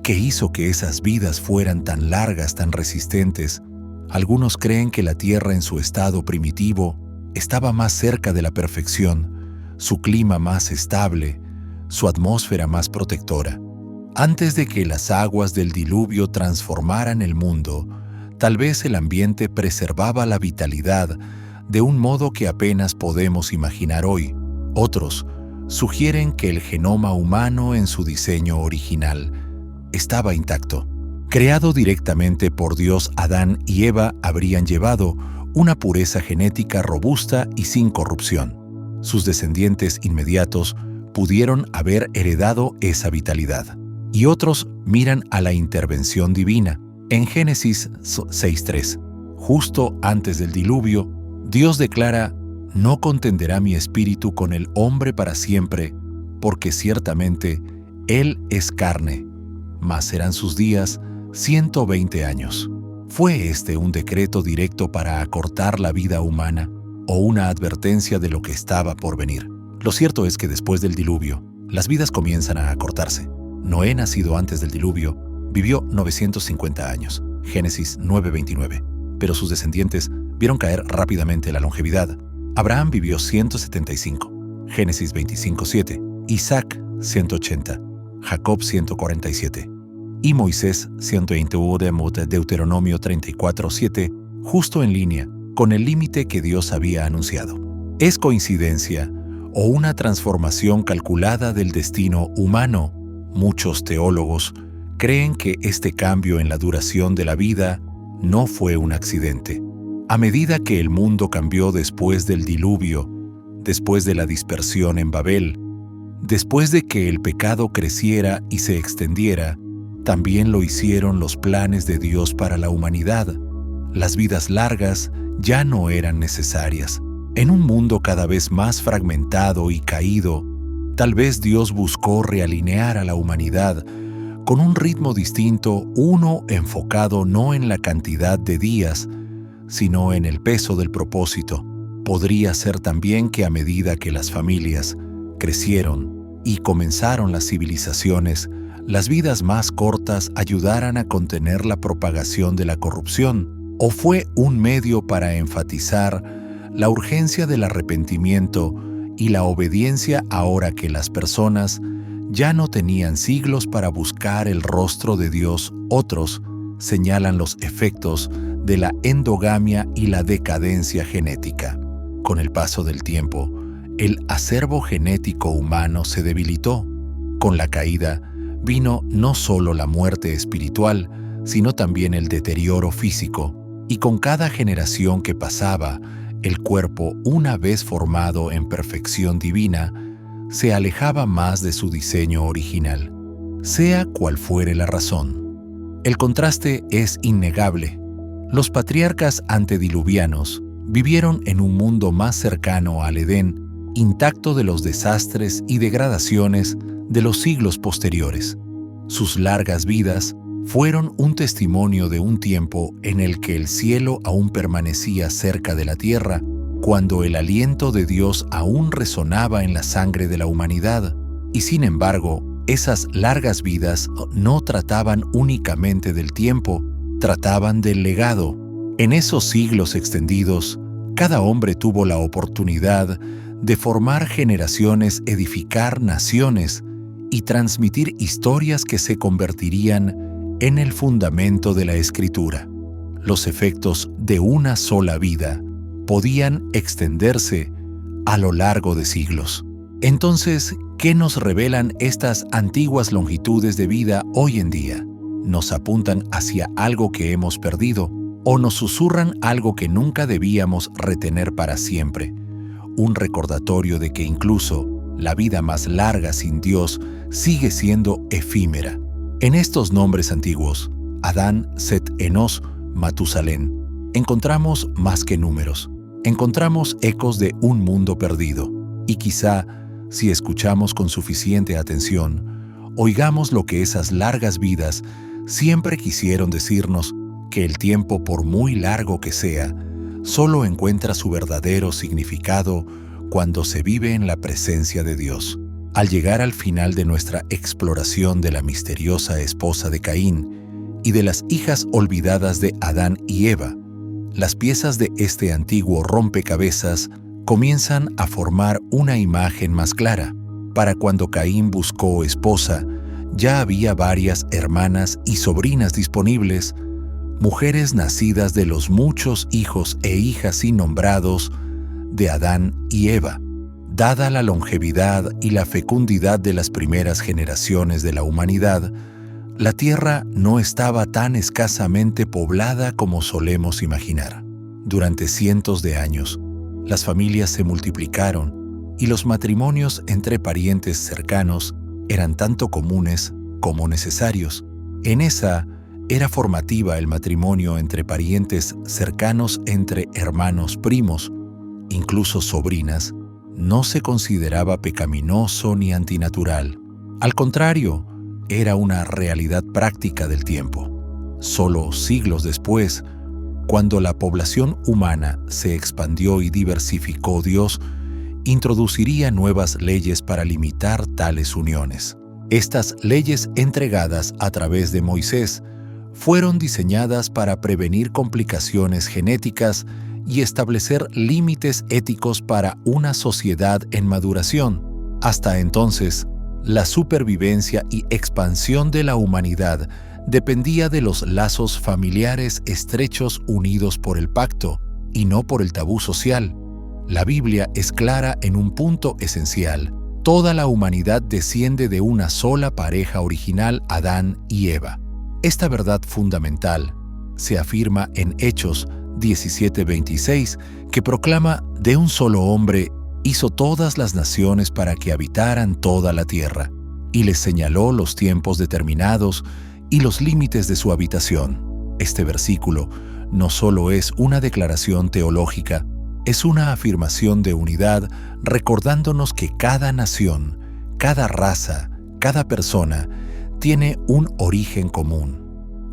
S1: ¿Qué hizo que esas vidas fueran tan largas, tan resistentes? Algunos creen que la Tierra en su estado primitivo estaba más cerca de la perfección, su clima más estable, su atmósfera más protectora. Antes de que las aguas del diluvio transformaran el mundo, tal vez el ambiente preservaba la vitalidad de un modo que apenas podemos imaginar hoy. Otros sugieren que el genoma humano en su diseño original estaba intacto. Creado directamente por Dios, Adán y Eva habrían llevado una pureza genética robusta y sin corrupción. Sus descendientes inmediatos pudieron haber heredado esa vitalidad. Y otros miran a la intervención divina. En Génesis 6:3, justo antes del diluvio, Dios declara: «No contenderá mi espíritu con el hombre para siempre, porque ciertamente él es carne, mas serán sus días 120 años». ¿Fue este un decreto directo para acortar la vida humana o una advertencia de lo que estaba por venir? Lo cierto es que después del diluvio, las vidas comienzan a acortarse. Noé, nacido antes del diluvio, vivió 950 años, Génesis 9:29, pero sus descendientes vieron caer rápidamente la longevidad. Abraham vivió 175, Génesis 25:7, Isaac 180, Jacob 147, y Moisés 121, Deuteronomio 34:7, justo en línea con el límite que Dios había anunciado. ¿Es coincidencia o una transformación calculada del destino humano? Muchos teólogos creen que este cambio en la duración de la vida no fue un accidente. A medida que el mundo cambió después del diluvio, después de la dispersión en Babel, después de que el pecado creciera y se extendiera, también lo hicieron los planes de Dios para la humanidad. Las vidas largas ya no eran necesarias. En un mundo cada vez más fragmentado y caído, tal vez Dios buscó realinear a la humanidad con un ritmo distinto, uno enfocado no en la cantidad de días, sino en el peso del propósito. Podría ser también que a medida que las familias crecieron y comenzaron las civilizaciones, las vidas más cortas ayudaran a contener la propagación de la corrupción, o fue un medio para enfatizar la urgencia del arrepentimiento y la obediencia ahora que las personas ya no tenían siglos para buscar el rostro de Dios. Otros señalan los efectos de la endogamia y la decadencia genética. Con el paso del tiempo, el acervo genético humano se debilitó. Con la caída vino no solo la muerte espiritual, sino también el deterioro físico, y con cada generación que pasaba, el cuerpo, una vez formado en perfección divina, se alejaba más de su diseño original, sea cual fuere la razón. El contraste es innegable. Los patriarcas antediluvianos vivieron en un mundo más cercano al Edén, intacto de los desastres y degradaciones de los siglos posteriores. Sus largas vidas fueron un testimonio de un tiempo en el que el cielo aún permanecía cerca de la tierra, cuando el aliento de Dios aún resonaba en la sangre de la humanidad. Y sin embargo, esas largas vidas no trataban únicamente del tiempo, trataban del legado. En esos siglos extendidos, cada hombre tuvo la oportunidad de formar generaciones, edificar naciones y transmitir historias que se convertirían en el fundamento de la Escritura. Los efectos de una sola vida podían extenderse a lo largo de siglos. Entonces, ¿qué nos revelan estas antiguas longitudes de vida hoy en día? ¿Nos apuntan hacia algo que hemos perdido o nos susurran algo que nunca debíamos retener para siempre? Un recordatorio de que incluso La vida más larga sin Dios sigue siendo efímera. En estos nombres antiguos, Adán, Set, Enos, Matusalén, encontramos más que números. Encontramos ecos de un mundo perdido. Y quizá, si escuchamos con suficiente atención, oigamos lo que esas largas vidas siempre quisieron decirnos, que el tiempo, por muy largo que sea, solo encuentra su verdadero significado cuando se vive en la presencia de Dios. Al llegar al final de nuestra exploración de la misteriosa esposa de Caín y de las hijas olvidadas de Adán y Eva, las piezas de este antiguo rompecabezas comienzan a formar una imagen más clara. Para cuando Caín buscó esposa, ya había varias hermanas y sobrinas disponibles, mujeres nacidas de los muchos hijos e hijas innombrados de Adán y Eva. Dada la longevidad y la fecundidad de las primeras generaciones de la humanidad, la tierra no estaba tan escasamente poblada como solemos imaginar. Durante cientos de años, las familias se multiplicaron y los matrimonios entre parientes cercanos eran tanto comunes como necesarios. En esa era formativa el matrimonio entre parientes cercanos, entre hermanos primos, incluso sobrinas. No se consideraba pecaminoso ni antinatural. Al contrario, era una realidad práctica del tiempo. Solo siglos después, cuando la población humana se expandió y diversificó, Dios introduciría nuevas leyes para limitar tales uniones. Estas leyes, entregadas a través de Moisés, fueron diseñadas para prevenir complicaciones genéticas y establecer límites éticos para una sociedad en maduración. Hasta entonces, la supervivencia y expansión de la humanidad dependía de los lazos familiares estrechos unidos por el pacto y no por el tabú social. La Biblia es clara en un punto esencial. Toda la humanidad desciende de una sola pareja original, Adán y Eva. Esta verdad fundamental se afirma en Hechos 17:26, que proclama: de un solo hombre hizo todas las naciones para que habitaran toda la tierra, y les señaló los tiempos determinados y los límites de su habitación. Este versículo no solo es una declaración teológica, es una afirmación de unidad, recordándonos que cada nación, cada raza, cada persona tiene un origen común.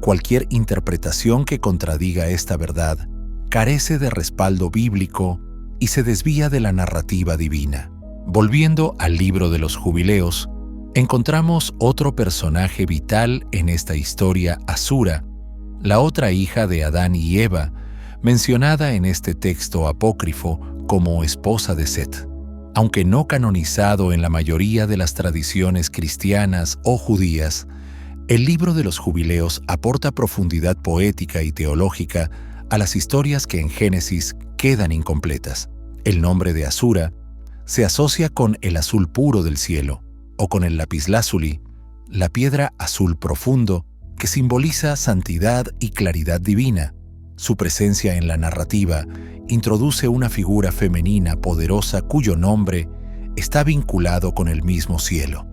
S1: Cualquier interpretación que contradiga esta verdad carece de respaldo bíblico y se desvía de la narrativa divina. Volviendo al libro de los Jubileos, encontramos otro personaje vital en esta historia, Asura, la otra hija de Adán y Eva, mencionada en este texto apócrifo como esposa de Set. Aunque no canonizado en la mayoría de las tradiciones cristianas o judías, el libro de los Jubileos aporta profundidad poética y teológica a las historias que en Génesis quedan incompletas. El nombre de Asura se asocia con el azul puro del cielo, o con el lapislázuli, la piedra azul profundo, que simboliza santidad y claridad divina. Su presencia en la narrativa introduce una figura femenina poderosa cuyo nombre está vinculado con el mismo cielo.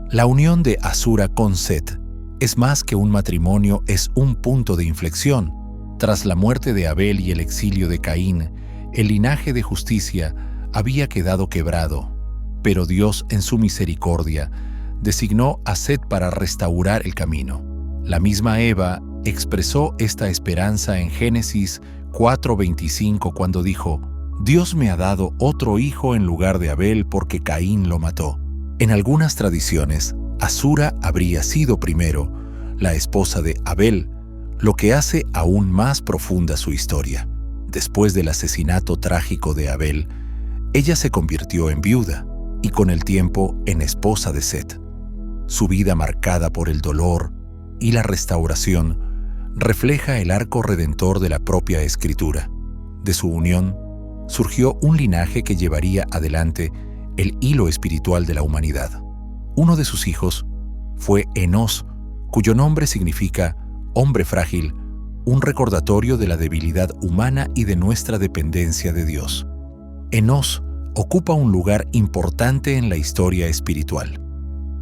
S1: La unión de Asura con Set es más que un matrimonio, es un punto de inflexión. Tras la muerte de Abel y el exilio de Caín, el linaje de justicia había quedado quebrado, pero Dios, en su misericordia, designó a Set para restaurar el camino. La misma Eva expresó esta esperanza en Génesis 4:25 cuando dijo: Dios me ha dado otro hijo en lugar de Abel porque Caín lo mató. En algunas tradiciones, Asura habría sido primero la esposa de Abel, lo que hace aún más profunda su historia. Después del asesinato trágico de Abel, ella se convirtió en viuda y con el tiempo en esposa de Set. Su vida, marcada por el dolor y la restauración, refleja el arco redentor de la propia Escritura. De su unión surgió un linaje que llevaría adelante el hilo espiritual de la humanidad. Uno de sus hijos fue Enos, cuyo nombre significa hombre frágil, un recordatorio de la debilidad humana y de nuestra dependencia de Dios. Enos ocupa un lugar importante en la historia espiritual.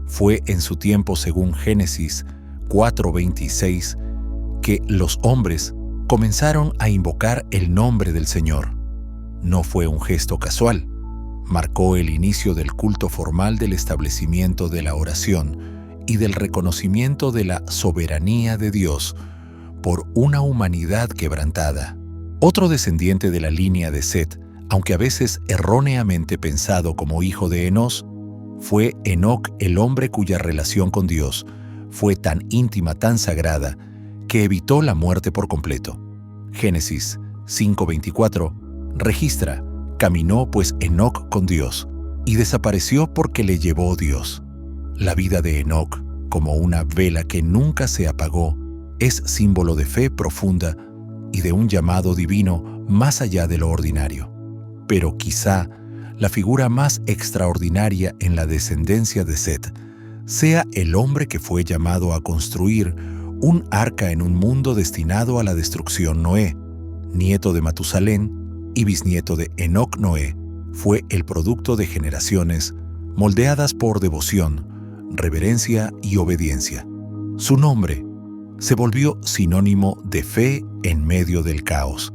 S1: Fue en su tiempo, según Génesis 4:26, que los hombres comenzaron a invocar el nombre del Señor. No fue un gesto casual. Marcó el inicio del culto formal, del establecimiento de la oración y del reconocimiento de la soberanía de Dios por una humanidad quebrantada. Otro descendiente de la línea de Set, aunque a veces erróneamente pensado como hijo de Enós, fue Enoc, el hombre cuya relación con Dios fue tan íntima, tan sagrada, que evitó la muerte por completo. Génesis 5:24 registra: caminó pues Enoc con Dios, y desapareció porque le llevó Dios. La vida de Enoc, como una vela que nunca se apagó, es símbolo de fe profunda y de un llamado divino más allá de lo ordinario. Pero quizá la figura más extraordinaria en la descendencia de Set sea el hombre que fue llamado a construir un arca en un mundo destinado a la destrucción. Noé, nieto de Matusalén y bisnieto de Enoc. Noé fue el producto de generaciones moldeadas por devoción, reverencia y obediencia. Su nombre se volvió sinónimo de fe en medio del caos.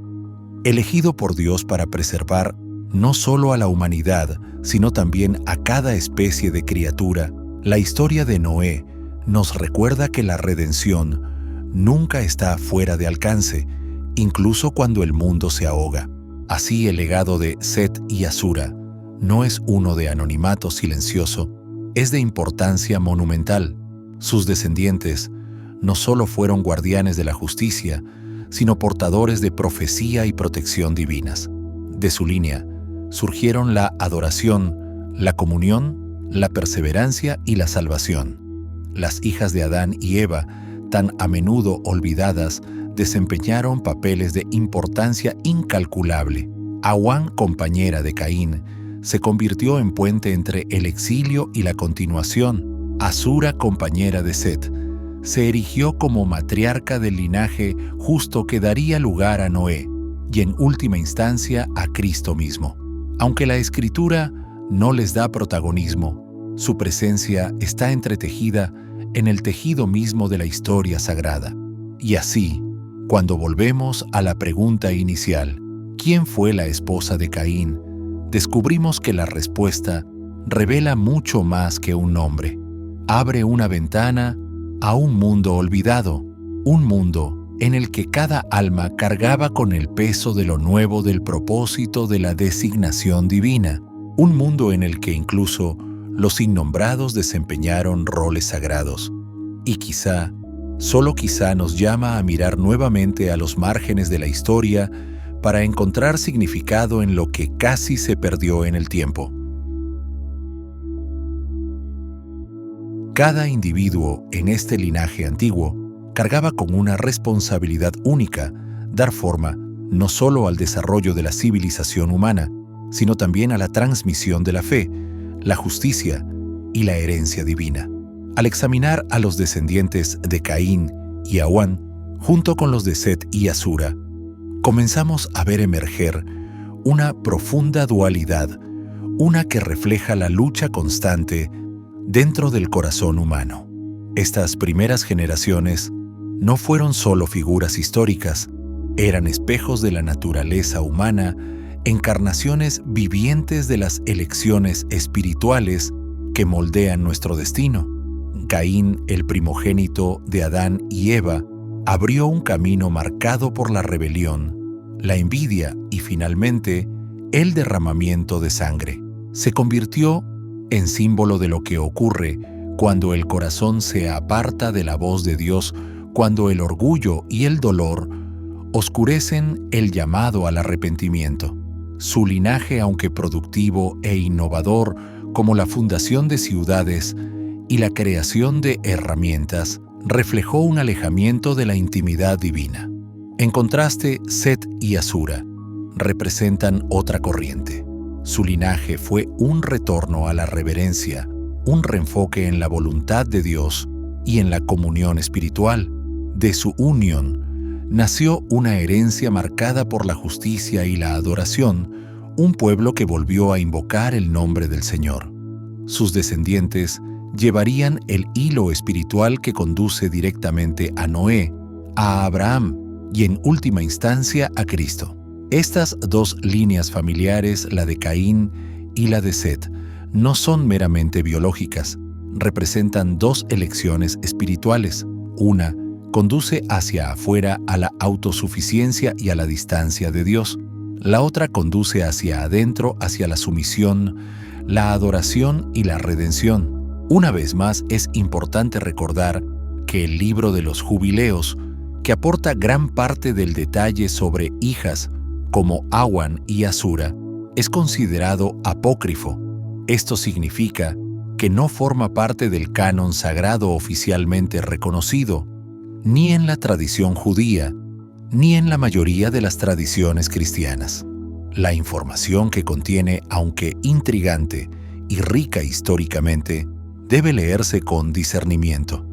S1: Elegido por Dios para preservar no solo a la humanidad, sino también a cada especie de criatura, la historia de Noé nos recuerda que la redención nunca está fuera de alcance, incluso cuando el mundo se ahoga. Así, el legado de Set y Asura no es uno de anonimato silencioso, es de importancia monumental. Sus descendientes no solo fueron guardianes de la justicia, sino portadores de profecía y protección divinas. De su línea surgieron la adoración, la comunión, la perseverancia y la salvación. Las hijas de Adán y Eva, tan a menudo olvidadas, desempeñaron papeles de importancia incalculable. Awan, compañera de Caín, se convirtió en puente entre el exilio y la continuación. Asura, compañera de Set, se erigió como matriarca del linaje justo que daría lugar a Noé y en última instancia a Cristo mismo. Aunque la Escritura no les da protagonismo, su presencia está entretejida en el tejido mismo de la historia sagrada. Y así, cuando volvemos a la pregunta inicial, ¿quién fue la esposa de Caín?, descubrimos que la respuesta revela mucho más que un nombre. Abre una ventana a un mundo olvidado, un mundo en el que cada alma cargaba con el peso de lo nuevo del propósito de la designación divina, un mundo en el que incluso los innombrados desempeñaron roles sagrados. Y quizá, solo quizá, nos llama a mirar nuevamente a los márgenes de la historia para encontrar significado en lo que casi se perdió en el tiempo. Cada individuo en este linaje antiguo cargaba con una responsabilidad única: dar forma no solo al desarrollo de la civilización humana, sino también a la transmisión de la fe, la justicia y la herencia divina. Al examinar a los descendientes de Caín y Awan, junto con los de Set y Asura, comenzamos a ver emerger una profunda dualidad, una que refleja la lucha constante dentro del corazón humano. Estas primeras generaciones no fueron solo figuras históricas, eran espejos de la naturaleza humana, encarnaciones vivientes de las elecciones espirituales que moldean nuestro destino. Caín, el primogénito de Adán y Eva, abrió un camino marcado por la rebelión, la envidia y finalmente el derramamiento de sangre. Se convirtió en símbolo de lo que ocurre cuando el corazón se aparta de la voz de Dios, cuando el orgullo y el dolor oscurecen el llamado al arrepentimiento. Su linaje, aunque productivo e innovador como la fundación de ciudades y la creación de herramientas, reflejó un alejamiento de la intimidad divina. En contraste, Set y Asura representan otra corriente. Su linaje fue un retorno a la reverencia, un reenfoque en la voluntad de Dios y en la comunión espiritual. De su unión nació una herencia marcada por la justicia y la adoración, un pueblo que volvió a invocar el nombre del Señor. Sus descendientes llevarían el hilo espiritual que conduce directamente a Noé, a Abraham y en última instancia a Cristo. Estas dos líneas familiares, la de Caín y la de Set, no son meramente biológicas, representan dos elecciones espirituales. Una conduce hacia afuera a la autosuficiencia y a la distancia de Dios. La otra conduce hacia adentro, hacia la sumisión, la adoración y la redención. Una vez más, es importante recordar que el libro de los Jubileos, que aporta gran parte del detalle sobre hijas como Awan y Asura, es considerado apócrifo. Esto significa que no forma parte del canon sagrado oficialmente reconocido, ni en la tradición judía, ni en la mayoría de las tradiciones cristianas. La información que contiene, aunque intrigante y rica históricamente, debe leerse con discernimiento.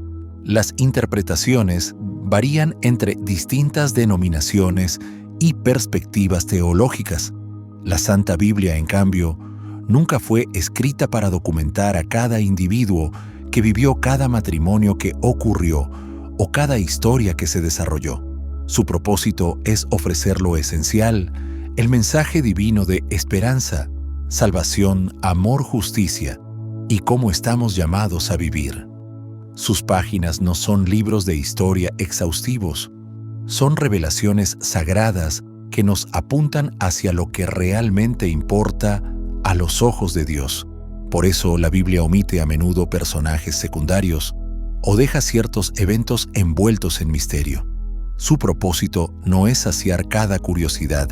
S1: Las interpretaciones varían entre distintas denominaciones y perspectivas teológicas. La Santa Biblia, en cambio, nunca fue escrita para documentar a cada individuo que vivió cada matrimonio que ocurrió o cada historia que se desarrolló. Su propósito es ofrecer lo esencial, el mensaje divino de esperanza, salvación, amor, justicia y cómo estamos llamados a vivir. Sus páginas no son libros de historia exhaustivos, son revelaciones sagradas que nos apuntan hacia lo que realmente importa a los ojos de Dios. Por eso la Biblia omite a menudo personajes secundarios o deja ciertos eventos envueltos en misterio. Su propósito no es saciar cada curiosidad,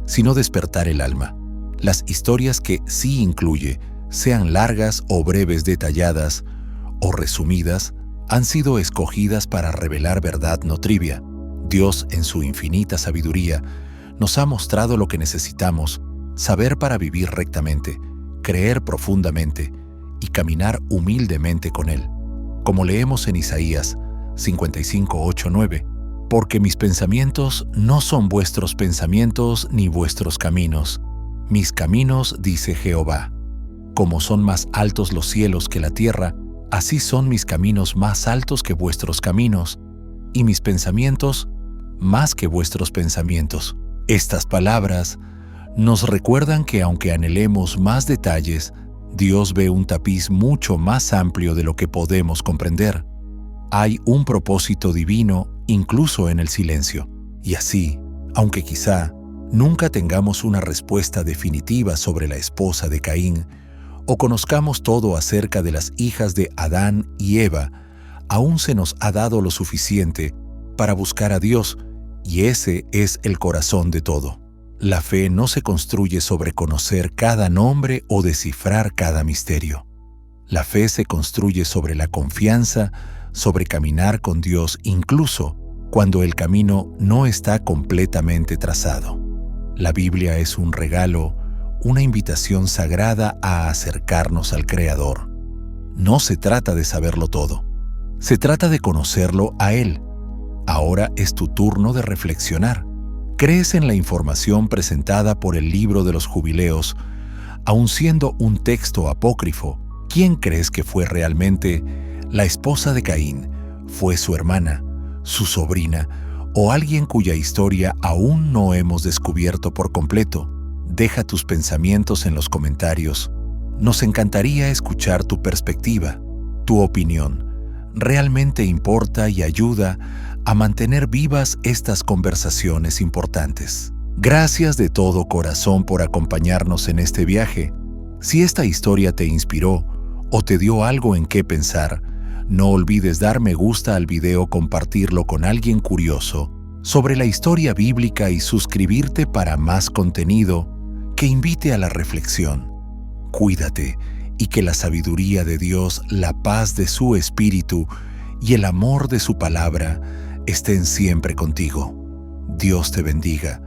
S1: sino despertar el alma. Las historias que sí incluye, sean largas o breves, detalladas o resumidas, han sido escogidas para revelar verdad no trivia. Dios, en su infinita sabiduría, nos ha mostrado lo que necesitamos saber para vivir rectamente, creer profundamente y caminar humildemente con Él. Como leemos en Isaías 55:8-9, porque mis pensamientos no son vuestros pensamientos ni vuestros caminos. Mis caminos, dice Jehová. Como son más altos los cielos que la tierra, así son mis caminos más altos que vuestros caminos, y mis pensamientos más que vuestros pensamientos. Estas palabras nos recuerdan que aunque anhelemos más detalles, Dios ve un tapiz mucho más amplio de lo que podemos comprender. Hay un propósito divino incluso en el silencio. Y así, aunque quizá nunca tengamos una respuesta definitiva sobre la esposa de Caín, o conozcamos todo acerca de las hijas de Adán y Eva, aún se nos ha dado lo suficiente para buscar a Dios, y ese es el corazón de todo. La fe no se construye sobre conocer cada nombre o descifrar cada misterio. La fe se construye sobre la confianza, sobre caminar con Dios incluso cuando el camino no está completamente trazado. La Biblia es un regalo, una invitación sagrada a acercarnos al Creador. No se trata de saberlo todo, se trata de conocerlo a Él. Ahora es tu turno de reflexionar. ¿Crees en la información presentada por el libro de los Jubileos, aun siendo un texto apócrifo? ¿Quién crees que fue realmente la esposa de Caín? ¿Fue su hermana, su sobrina o alguien cuya historia aún no hemos descubierto por completo? Deja tus pensamientos en los comentarios. Nos encantaría escuchar tu perspectiva, tu opinión. Realmente importa y ayuda a mantener vivas estas conversaciones importantes. Gracias de todo corazón por acompañarnos en este viaje. Si esta historia te inspiró o te dio algo en qué pensar, no olvides dar me gusta al video, compartirlo con alguien curioso sobre la historia bíblica y suscribirte para más contenido que invite a la reflexión. Cuídate y que la sabiduría de Dios, la paz de su Espíritu y el amor de su palabra estén siempre contigo. Dios te bendiga.